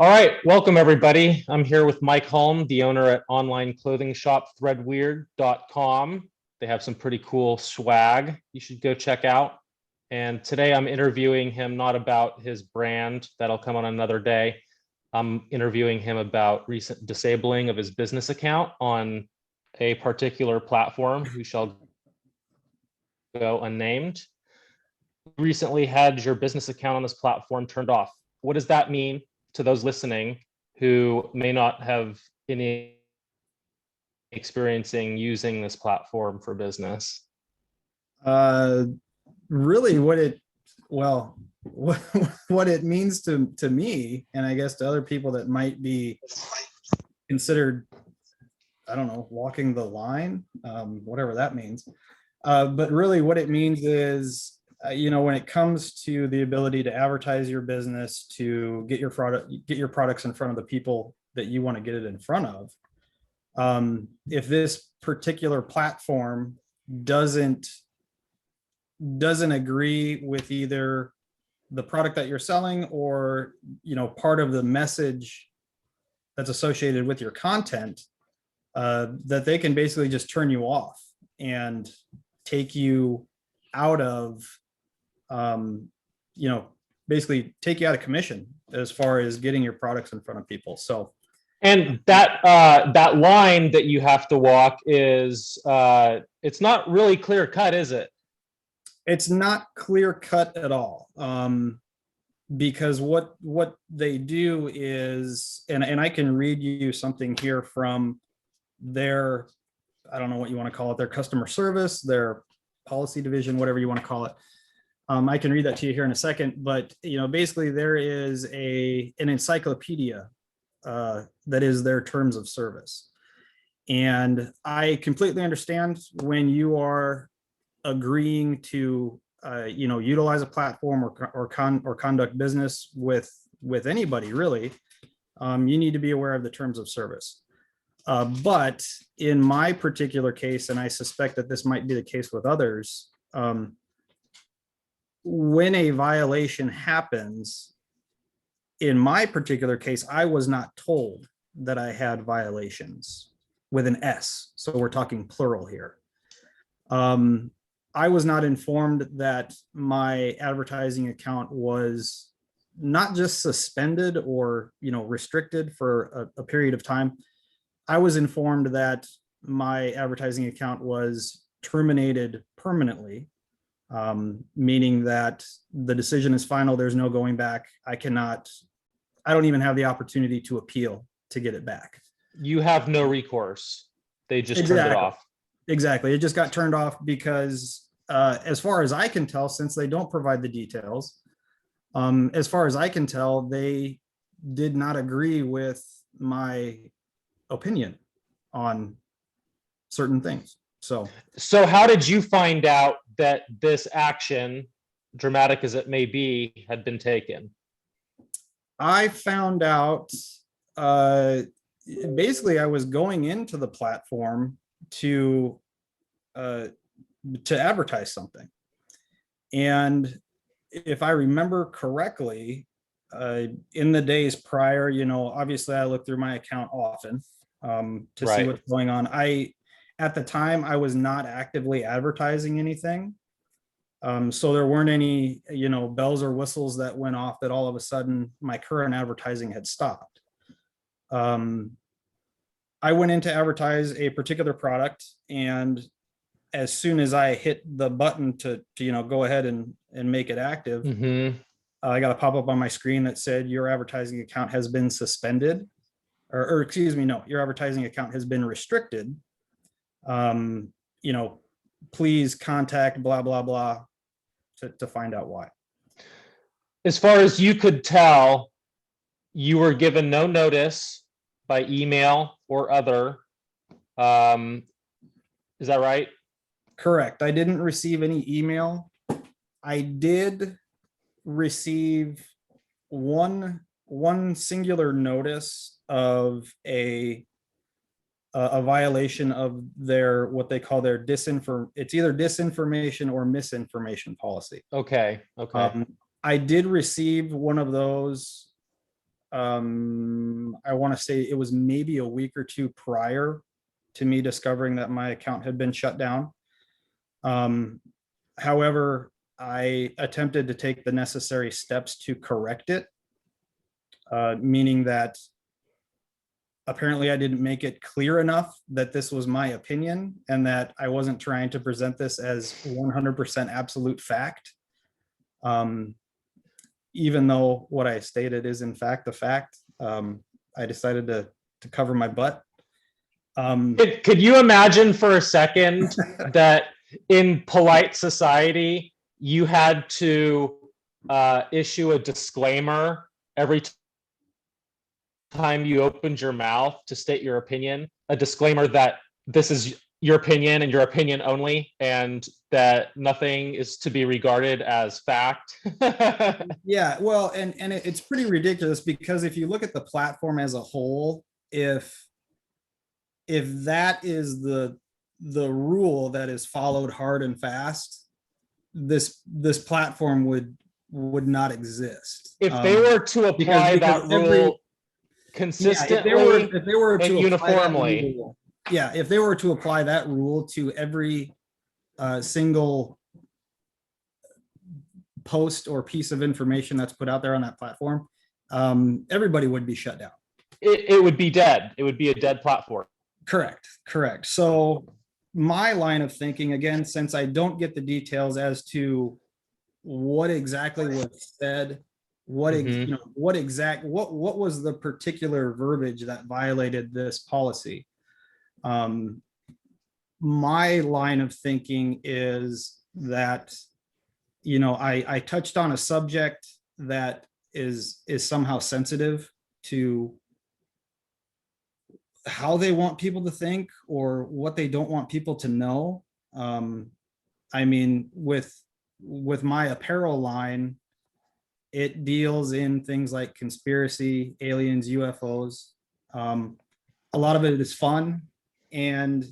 All right, welcome everybody. I'm here with Mike Holm, the owner at online clothing shop threadweird.com. They have some pretty cool swag you should go check out. And today I'm interviewing him not about his brand, that'll come on another day. I'm interviewing him about recent disabling of his business account on a particular platform who shall go unnamed. Recently had your business account on this platform turned off. What does that mean to those listening who may not have any experiencing using this platform for business? Really well, what, what it means to me, and I guess to other people that might be considered, I don't know, walking the line, whatever that means. But really what it means is, when it comes to the ability to advertise your business, to get your products in front of the people that you want to get it in front of. If this particular platform doesn't agree with either the product that you're selling or part of the message that's associated with your content, that they can basically just turn you off and take you out of basically take you out of commission as far as getting your products in front of people. So and that line that you have to walk is it's not really clear cut, is it? It's not clear cut at all, because what they do is, and I can read you something here from their, I don't know what you want to call it, their customer service, their policy division, whatever you want to call it. I can read that to you here in a second, but basically there is an encyclopedia that is their terms of service. And I completely understand when you are agreeing to utilize a platform or conduct business with anybody, really. You need to be aware of the terms of service. But in my particular case, and I suspect that this might be the case with others, when a violation happens, in my particular case, I was not told that I had violations with an S. So we're talking plural here. I was not informed that my advertising account was not just suspended or restricted for a period of time. I was informed that my advertising account was terminated permanently, meaning that the decision is final. There's no going back. I don't even have the opportunity to appeal to get it back. You have no recourse. They just turned it off. Exactly. It just got turned off because, as far as I can tell, since they don't provide the details, as far as I can tell, they did not agree with my opinion on certain things. So how did you find out that this action, dramatic as it may be, had been taken? I found out, basically I was going into the platform to advertise something. And if I remember correctly, in the days prior, obviously I look through my account often to see what's going on. At the time, I was not actively advertising anything. So there weren't any, bells or whistles that went off that all of a sudden my current advertising had stopped. I went in to advertise a particular product, and as soon as I hit the button to go ahead and make it active, I got a pop-up on my screen that said your advertising account has been suspended, or excuse me, no, your advertising account has been restricted. Please contact blah, blah, blah to find out why. As far as you could tell, you were given no notice by email or other. Is that right? Correct. I didn't receive any email. I did receive one singular notice of a violation of their, what they call their it's either disinformation or misinformation policy. Okay. I did receive one of those I want to say it was maybe a week or two prior to me discovering that my account had been shut down. However, I attempted to take the necessary steps to correct it, meaning that apparently I didn't make it clear enough that this was my opinion and that I wasn't trying to present this as 100% absolute fact. Even though what I stated is in fact the fact, I decided to cover my butt. Could you imagine for a second that in polite society, you had to issue a disclaimer every time you opened your mouth to state your opinion, a disclaimer that this is your opinion and your opinion only, and that nothing is to be regarded as fact? Yeah, well, and it's pretty ridiculous because if you look at the platform as a whole, if that is the rule that is followed hard and fast, this platform would not exist. If they were to apply that rule consistently if they were to and uniformly, if they were to apply that rule to every single post or piece of information that's put out there on that platform, everybody would be shut down. It would be dead. It would be a dead platform. Correct. So my line of thinking, again, since I don't get the details as to what exactly was said, what was the particular verbiage that violated this policy, my line of thinking is that, I touched on a subject that is somehow sensitive to how they want people to think or what they don't want people to know. I mean, with my apparel line, it deals in things like conspiracy, aliens, UFOs. A lot of it is fun. And,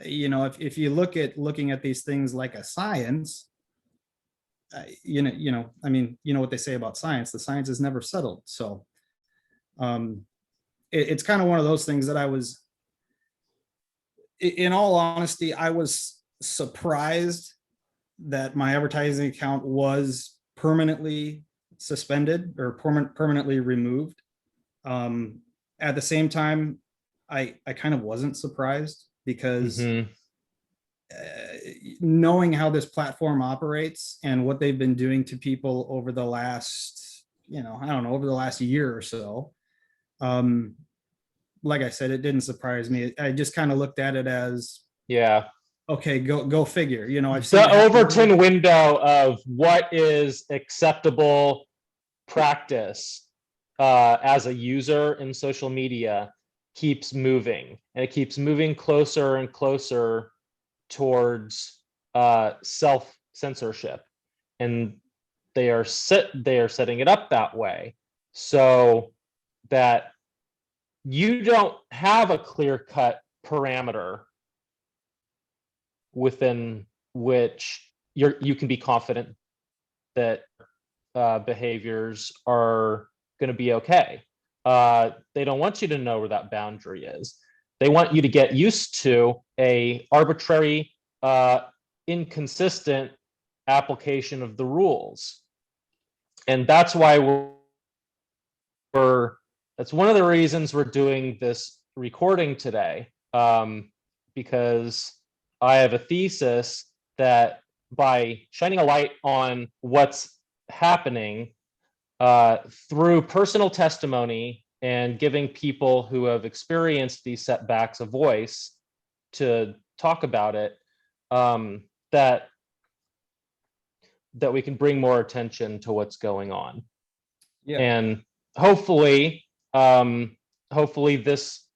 if you looking at these things like a science, I mean, what they say about science, the science is never settled. So it's kind of one of those things that in all honesty, I was surprised that my advertising account was permanently suspended or permanently removed. At the same time, I kind of wasn't surprised because knowing how this platform operates and what they've been doing to people over the last, over the last year or so, like I said, it didn't surprise me. I just kind of looked at it as, okay, go figure. I've seen the Overton window of what is acceptable practice as a user in social media keeps moving, and it keeps moving closer and closer towards self-censorship, and they are setting it up that way so that you don't have a clear-cut parameter within which you can be confident that behaviors are going to be okay. They don't want you to know where that boundary is. They want you to get used to a arbitrary, inconsistent application of the rules. And that's why that's one of the reasons we're doing this recording today, because I have a thesis that by shining a light on what's happening through personal testimony and giving people who have experienced these setbacks a voice to talk about it, that we can bring more attention to what's going on. And hopefully this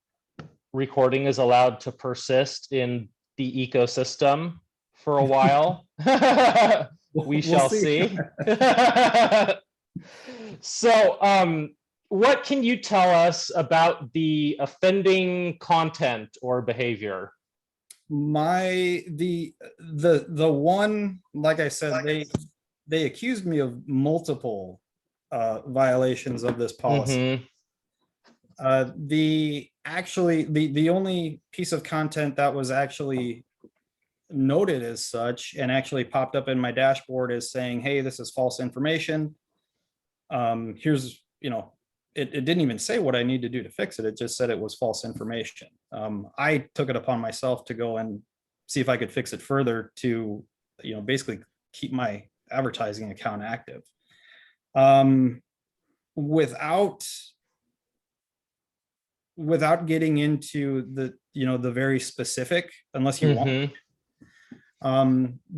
recording is allowed to persist in the ecosystem for a while. We shall see. So, what can you tell us about the offending content or behavior? The one, like I said, they accused me of multiple violations of this policy. The only piece of content that was actually noted as such and actually popped up in my dashboard is saying, hey, this is false information. Here's, it didn't even say what I need to do to fix it. It just said it was false information. I took it upon myself to go and see if I could fix it further to, basically keep my advertising account active. Without getting into the very specific, unless you want. Mhm.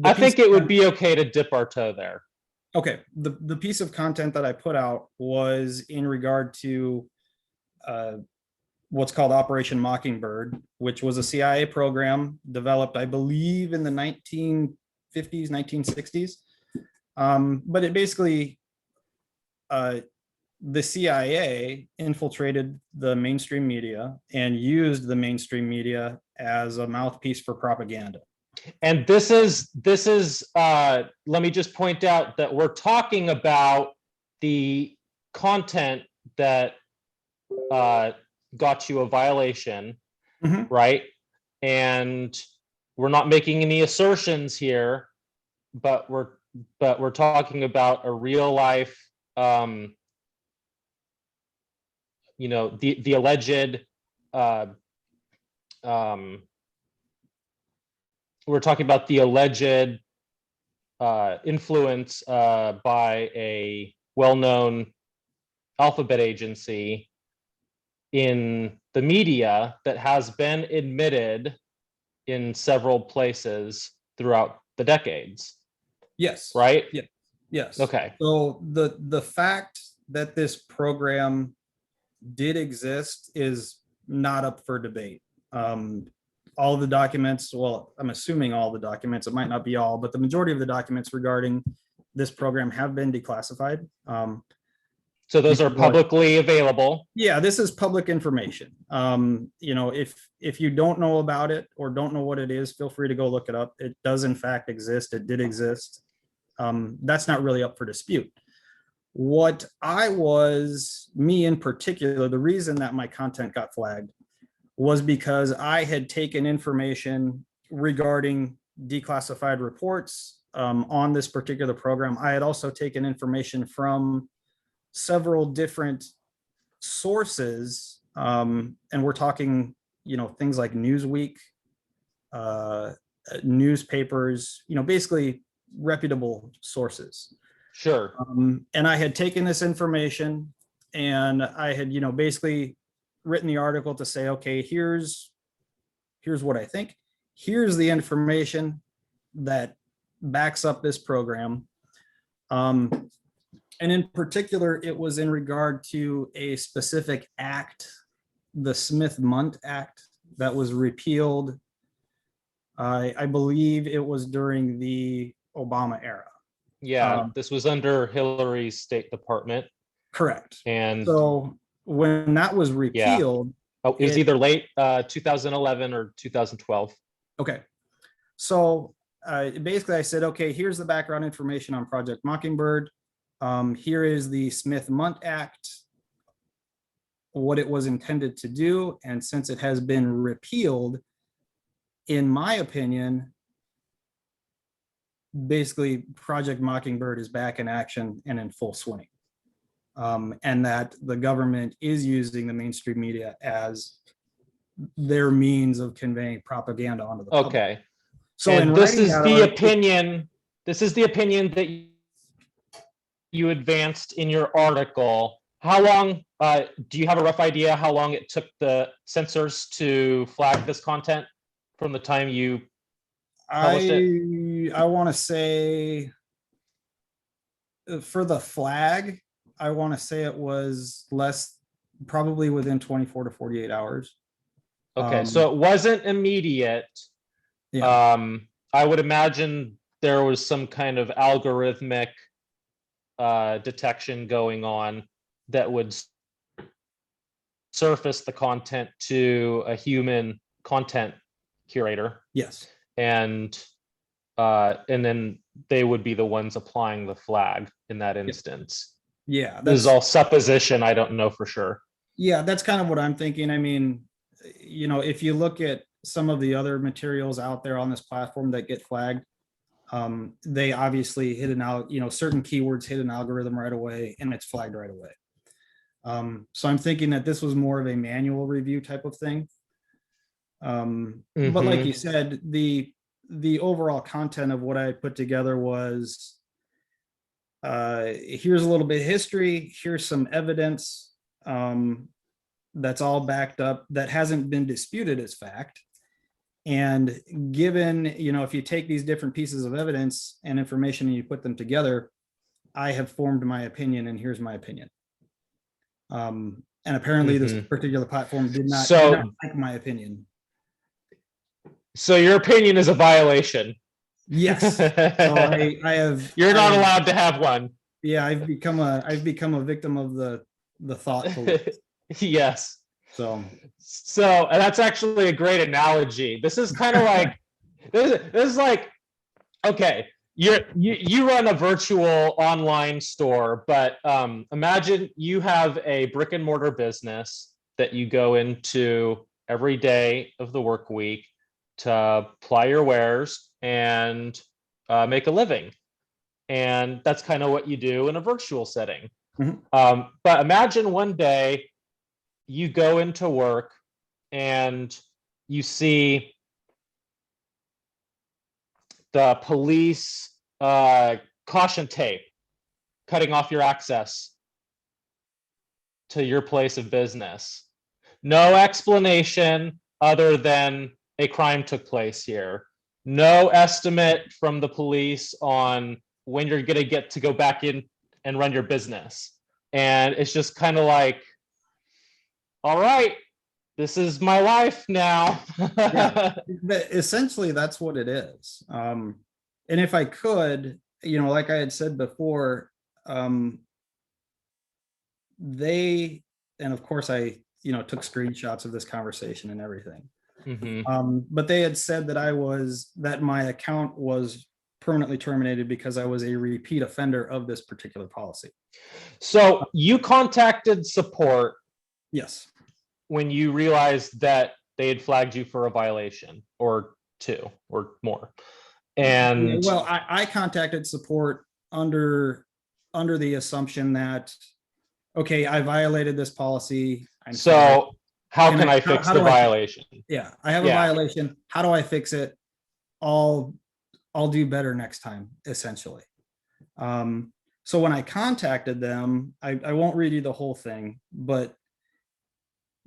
I think it would be okay to dip our toe there. Okay, the piece of content that I put out was in regard to what's called Operation Mockingbird, which was a CIA program developed, I believe, in the 1950s, 1960s. But it basically, the CIA infiltrated the mainstream media and used the mainstream media as a mouthpiece for propaganda. And this is let me just point out that we're talking about the content that got you a violation, Mhm. right? And we're not making any assertions here, but we're talking about a real life, the alleged we're talking about the alleged influence by a well-known alphabet agency in the media that has been admitted in several places throughout the decades. Yes. Right? Yeah. Yes. Okay. So the fact that this program did exist is not up for debate. All the documents, well, I'm assuming all the documents, it might not be all, but the majority of the documents regarding this program have been declassified. So those are publicly available. Yeah, this is public information. If you don't know about it or don't know what it is, feel free to go look it up. It does in fact exist. It did exist. That's not really up for dispute. Me in particular, the reason that my content got flagged was because I had taken information regarding declassified reports on this particular program. I had also taken information from several different sources, and we're talking, things like Newsweek, newspapers, basically reputable sources. Sure. And I had taken this information and I had, basically written the article to say, okay, here's what I think. Here's the information that backs up this program. And in particular, it was in regard to a specific act, the Smith-Mundt Act, that was repealed. I believe it was during the Obama era. Yeah, this was under Hillary's State Department. Correct. And so when that was repealed, it was either late 2011 or 2012. Okay. So basically I said, okay, here's the background information on Project Mockingbird. Here is the Smith-Mundt Act, what it was intended to do. And since it has been repealed, in my opinion, basically Project Mockingbird is back in action and in full swing. And that the government is using the mainstream media as their means of conveying propaganda onto the public. Okay. So and this is the opinion. This is the opinion that you advanced in your article. How long do you have a rough idea how long it took the censors to flag this content from the time you published it? I want to say for the flag, I want to say it was probably within 24 to 48 hours. Okay, so it wasn't immediate. Yeah. I would imagine there was some kind of algorithmic detection going on that would surface the content to a human content curator. Yes. And then they would be the ones applying the flag in that instance. Yeah, this is all supposition. I don't know for sure. Yeah, that's kind of what I'm thinking. I mean, if you look at some of the other materials out there on this platform that get flagged, they obviously hit an out, certain keywords hit an algorithm right away and it's flagged right away. So I'm thinking that this was more of a manual review type of thing. But like you said, the overall content of what I put together was, here's a little bit of history, here's some evidence, that's all backed up, that hasn't been disputed as fact. And given, if you take these different pieces of evidence and information and you put them together, I have formed my opinion, and here's my opinion. And apparently this particular platform did not like my opinion. So your opinion is a violation. Yes. So I have. You're not allowed to have one. Yeah, I've become a victim of the thought police. Yes. So and that's actually a great analogy. This is kind of like this is like, okay, you run a virtual online store, but imagine you have a brick and mortar business that you go into every day of the work week to ply your wares and make a living. And that's kind of what you do in a virtual setting. But imagine one day you go into work and you see the police caution tape cutting off your access to your place of business. No explanation other than a crime took place here. No estimate from the police on when you're going to get to go back in and run your business. And it's just kind of like, all right, this is my life now. yeah, essentially that's what it is. And if I could, like I had said before, they, and of course I, took screenshots of this conversation and everything. But they had said that my account was permanently terminated because I was a repeat offender of this particular policy. So you contacted support. Yes. When you realized that they had flagged you for a violation or two or more. And well, I contacted support under the assumption that, okay, I violated this policy. So how can I fix the violation? Yeah, I have a violation. How do I fix it? I'll do better next time, essentially. So when I contacted them, I won't read you the whole thing, but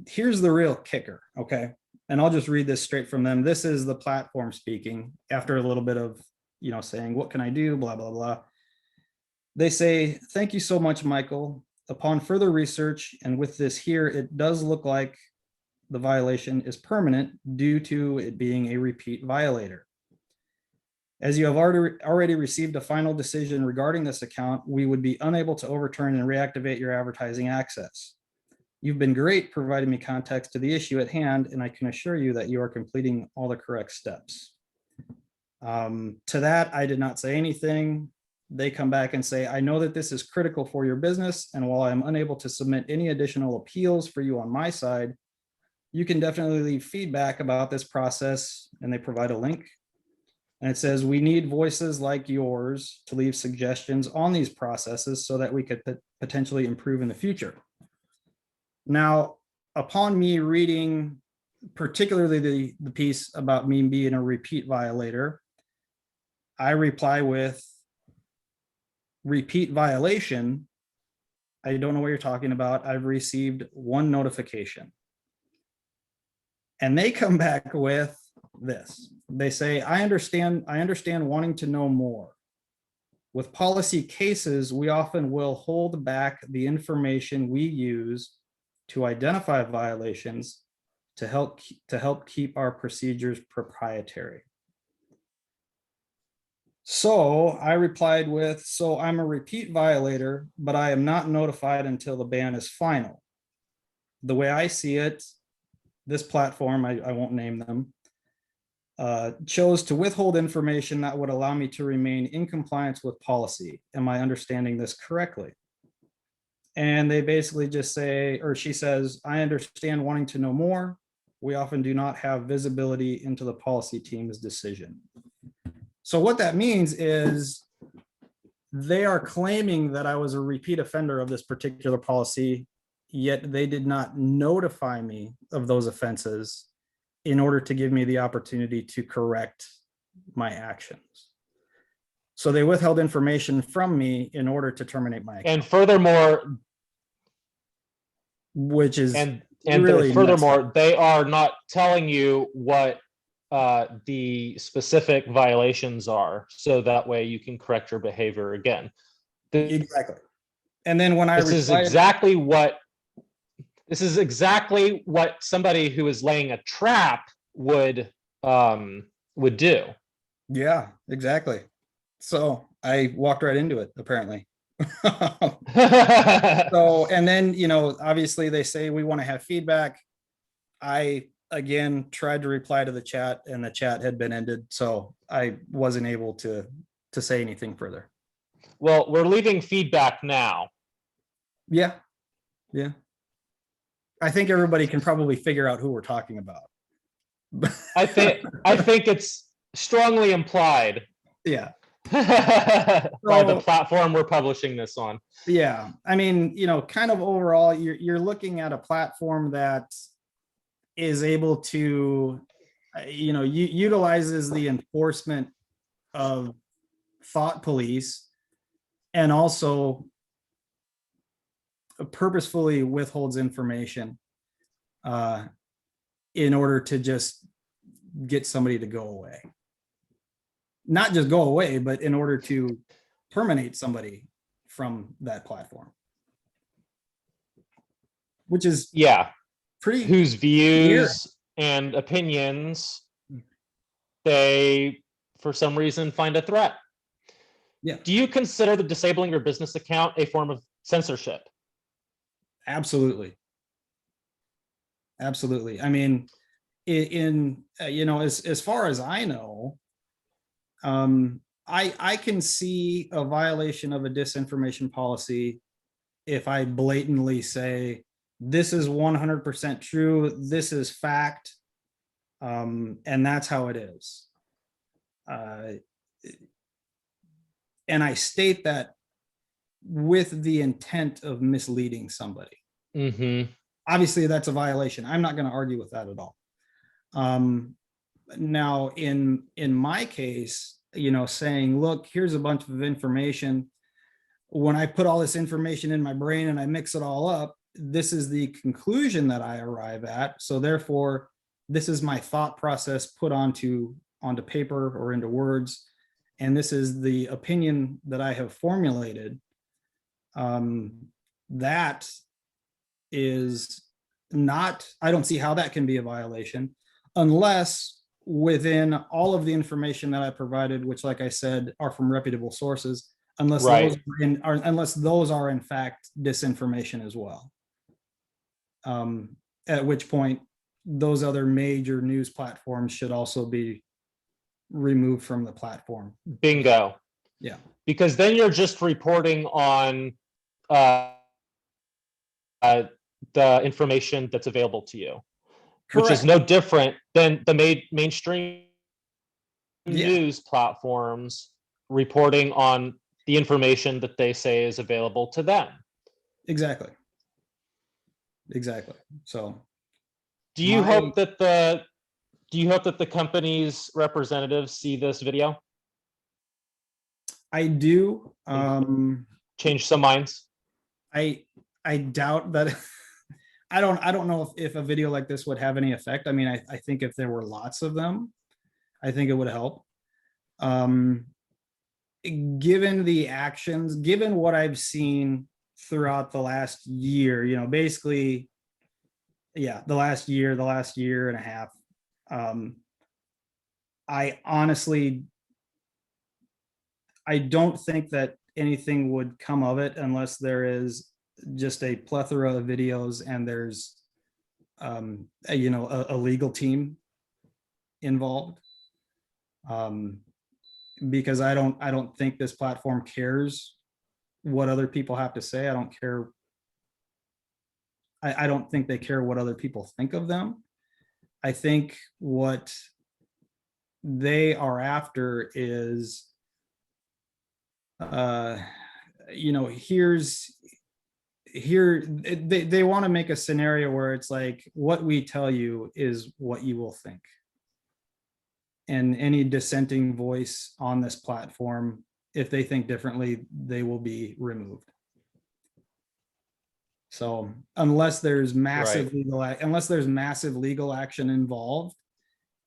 here's the real kicker, okay? And I'll just read this straight from them. This is the platform speaking after a little bit of, saying, what can I do? Blah, blah, blah. They say, thank you so much, Michael. Upon further research, and with this here, it does look like the violation is permanent due to it being a repeat violator. As you have already received a final decision regarding this account, we would be unable to overturn and reactivate your advertising access. You've been great providing me context to the issue at hand, and I can assure you that you are completing all the correct steps. To that, I did not say anything. They come back and say, I know that this is critical for your business, and while I'm unable to submit any additional appeals for you on my side, you can definitely leave feedback about this process, and they provide a link. And it says, we need voices like yours to leave suggestions on these processes so that we could potentially improve in the future. Now, upon me reading particularly the piece about me being a repeat violator, I reply with, repeat violation? I don't know what you're talking about. I've received one notification. And they come back with this. They say, I understand wanting to know more. With policy cases, we often will hold back the information we use to identify violations to help keep our procedures proprietary. So I replied with, so I'm a repeat violator, but I am not notified until the ban is final. The way I see it, this platform, I won't name them, chose to withhold information that would allow me to remain in compliance with policy. Am I understanding this correctly? And they basically just say, or she says, I understand wanting to know more. We often do not have visibility into the policy team's decision. So what that means is they are claiming that I was a repeat offender of this particular policy, yet they did not notify me of those offenses in order to give me the opportunity to correct my actions. So they withheld information from me in order to terminate my account. And furthermore, Which is and really furthermore, they are not telling you what the specific violations are, so that way you can correct your behavior again. exactly. And then when I This is replied, exactly what somebody who is laying a trap would do. yeah, exactly. So I walked right into it, apparently. So, and then, you know, obviously they say we want to have feedback. I, again, tried to reply to the chat and the chat had been ended. So I wasn't able to say anything further. Well, we're leaving feedback now. Yeah. Yeah. I think everybody can probably figure out who we're talking about. I think it's strongly implied. Yeah. By the platform we're publishing this on. Yeah. I mean, you know, kind of overall, you're looking at a platform that is able to, you know, utilizes the enforcement of thought police and also purposefully withholds information in order to just get somebody to go away. Not just go away, but in order to terminate somebody from that platform. Which is pretty whose views weird. And opinions they for some reason find a threat. Yeah. Do you consider the disabling your business account a form of censorship? Absolutely. Absolutely. I mean, in you know, as far as I know, I can see a violation of a disinformation policy if I blatantly say this is 100% true, this is fact, and that's how it is. And I state that with the intent of misleading somebody. Mm-hmm. Obviously, that's a violation. I'm not going to argue with that at all. Now, in my case, you know, saying, look, here's a bunch of information. When I put all this information in my brain and I mix it all up, this is the conclusion that I arrive at. So therefore, this is my thought process put onto paper or into words. And this is the opinion that I have formulated. That is not, I don't see how that can be a violation unless within all of the information that I provided, which, like I said, are from reputable sources, unless those are in fact disinformation as well. At which point those other major news platforms should also be removed from the platform. Bingo. Yeah. Because then you're just reporting on the information that's available to you. Correct. Which is no different than the mainstream news platforms reporting on the information that they say is available to them. Exactly. So do you hope that the company's representatives see this video? I do. Change some minds. I doubt that. I don't know if a video like this would have any effect. I mean, I think if there were lots of them, I think it would help. Given the actions, given what I've seen throughout the last year, you know, basically, yeah, the last year and a half, I honestly, I don't think that anything would come of it unless there is just a plethora of videos and there's you know, a legal team involved, because I don't think this platform cares what other people have to say. I don't care I don't think they care what other people think of them. I think what they are after is, you know, they want to make a scenario where it's like, what we tell you is what you will think. And any dissenting voice on this platform, if they think differently, they will be removed. So unless there's massive legal action involved,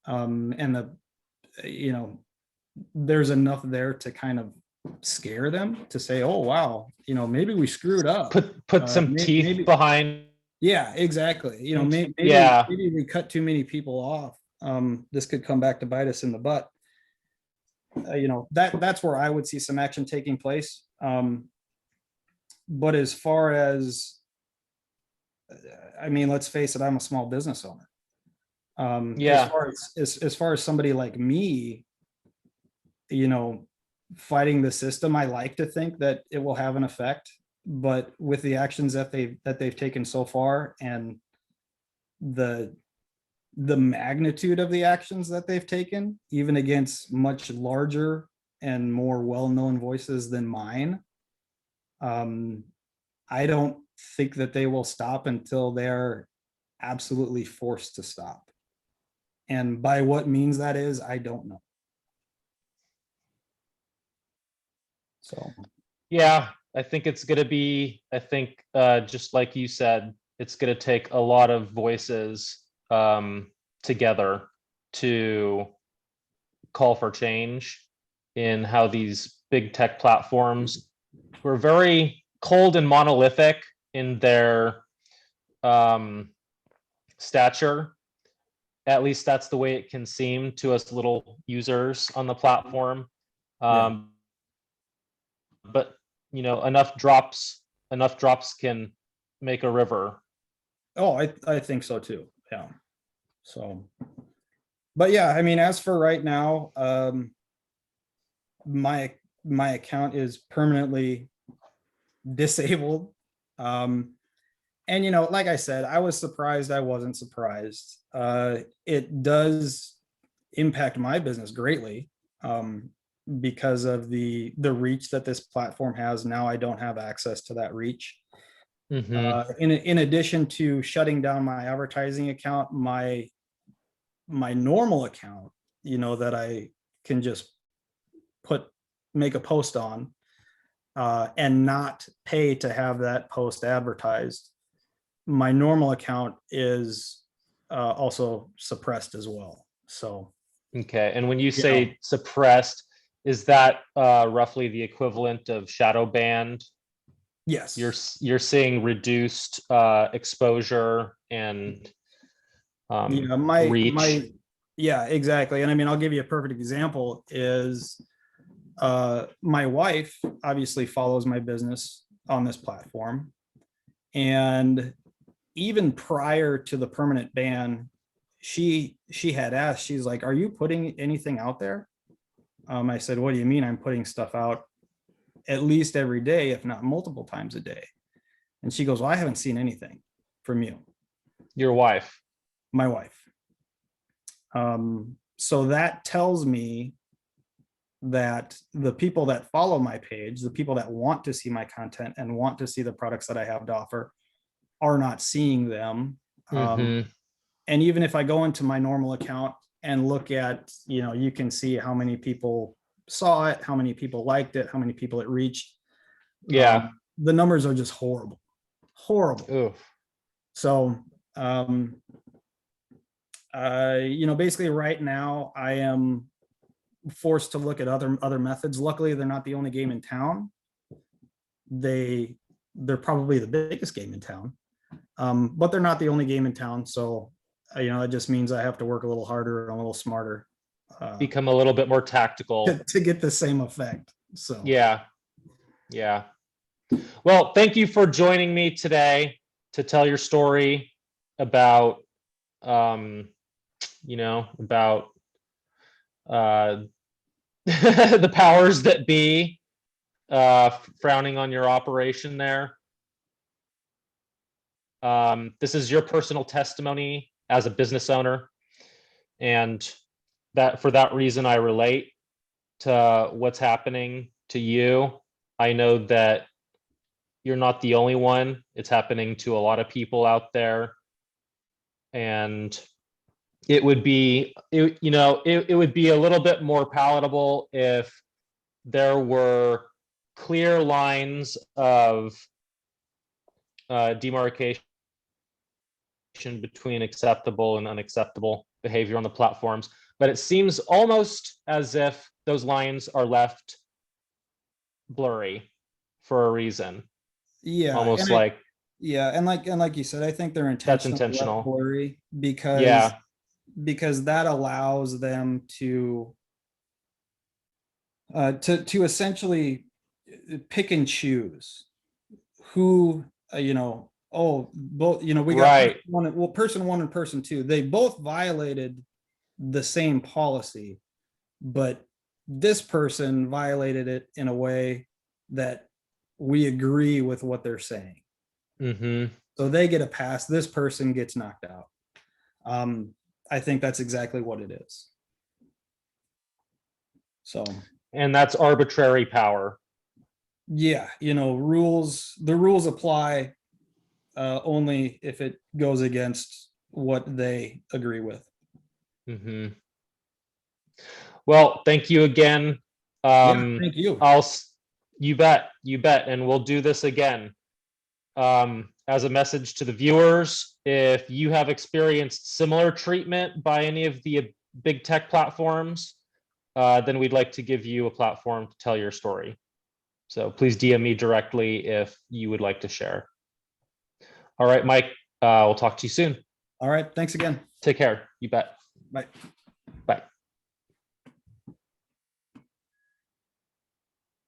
and there's enough there to kind of scare them to say, oh wow, maybe we screwed up. Put some teeth maybe behind. Yeah, exactly. Maybe Yeah. maybe we cut too many people off. This could come back to bite us in the butt. That's where I would see some action taking place. But as far as, I mean, let's face it, I'm a small business owner. Yeah. As far as somebody like me, fighting the system, I like to think that it will have an effect. But with the actions that they've taken so far, and the magnitude of the actions that they've taken, even against much larger and more well-known voices than mine, I don't think that they will stop until they're absolutely forced to stop. And by what means that is, I don't know. So Yeah, I think it's going to be, just like you said, it's going to take a lot of voices together to call for change in how these big tech platforms were very cold and monolithic in their stature. At least that's the way it can seem to us little users on the platform. But enough drops can make a river. Oh, I think so too. Yeah. So, but yeah, I mean, as for right now, my account is permanently disabled. And like I said, I was surprised I wasn't surprised. It does impact my business greatly, because of the reach that this platform has. Now I don't have access to that reach. In addition to shutting down my advertising account, my normal account, that I can just make a post on, and not pay to have that post advertised, my normal account is also suppressed as well. So okay, and when you say suppressed, is that roughly the equivalent of shadow banned? Yes. You're seeing reduced exposure and reach. Yeah, exactly. And I mean, I'll give you a perfect example is, my wife obviously follows my business on this platform. And even prior to the permanent ban, she had asked, she's like, are you putting anything out there? I said, what do you mean? I'm putting stuff out at least every day, if not multiple times a day. And she goes, well, I haven't seen anything from you. Your wife? My wife. So that tells me that the people that follow my page, the people that want to see my content and want to see the products that I have to offer, are not seeing them. And even if I go into my normal account and look at, you can see how many people saw it, how many people liked it, how many people it reached. Yeah. The numbers are just horrible. Oof. So, basically right now I am forced to look at other methods. Luckily, they're not the only game in town. They're probably the biggest game in town, but they're not the only game in town. So, it just means I have to work a little harder and a little smarter. Become a little bit more tactical to get the same effect. So yeah. Well, thank you for joining me today to tell your story about about the powers that be frowning on your operation there. This is your personal testimony as a business owner. And that for that reason, I relate to what's happening to you. I know that you're not the only one. It's happening to a lot of people out there. And it would be, it would be a little bit more palatable if there were clear lines of demarcation between acceptable and unacceptable behavior on the platforms. But it seems almost as if those lines are left blurry for a reason. Yeah, Almost and like like you said, I think they're that's intentionally left intentional. blurry Yeah, because that allows them to essentially pick and choose who both we got right. person one and person two, they both violated the same policy, but this person violated it in a way that we agree with what they're saying. Mm-hmm. So they get a pass, this person gets knocked out. I think that's exactly what it is. So, And that's arbitrary power. yeah, the rules apply only if it goes against what they agree with. Mm-hmm. Well, thank you again. Thank you. You bet, and we'll do this again. As a message to the viewers, if you have experienced similar treatment by any of the big tech platforms, then we'd like to give you a platform to tell your story. So please DM me directly if you would like to share. All right, Mike, we'll talk to you soon. All right. Thanks again. Take care. You bet. Bye. Bye.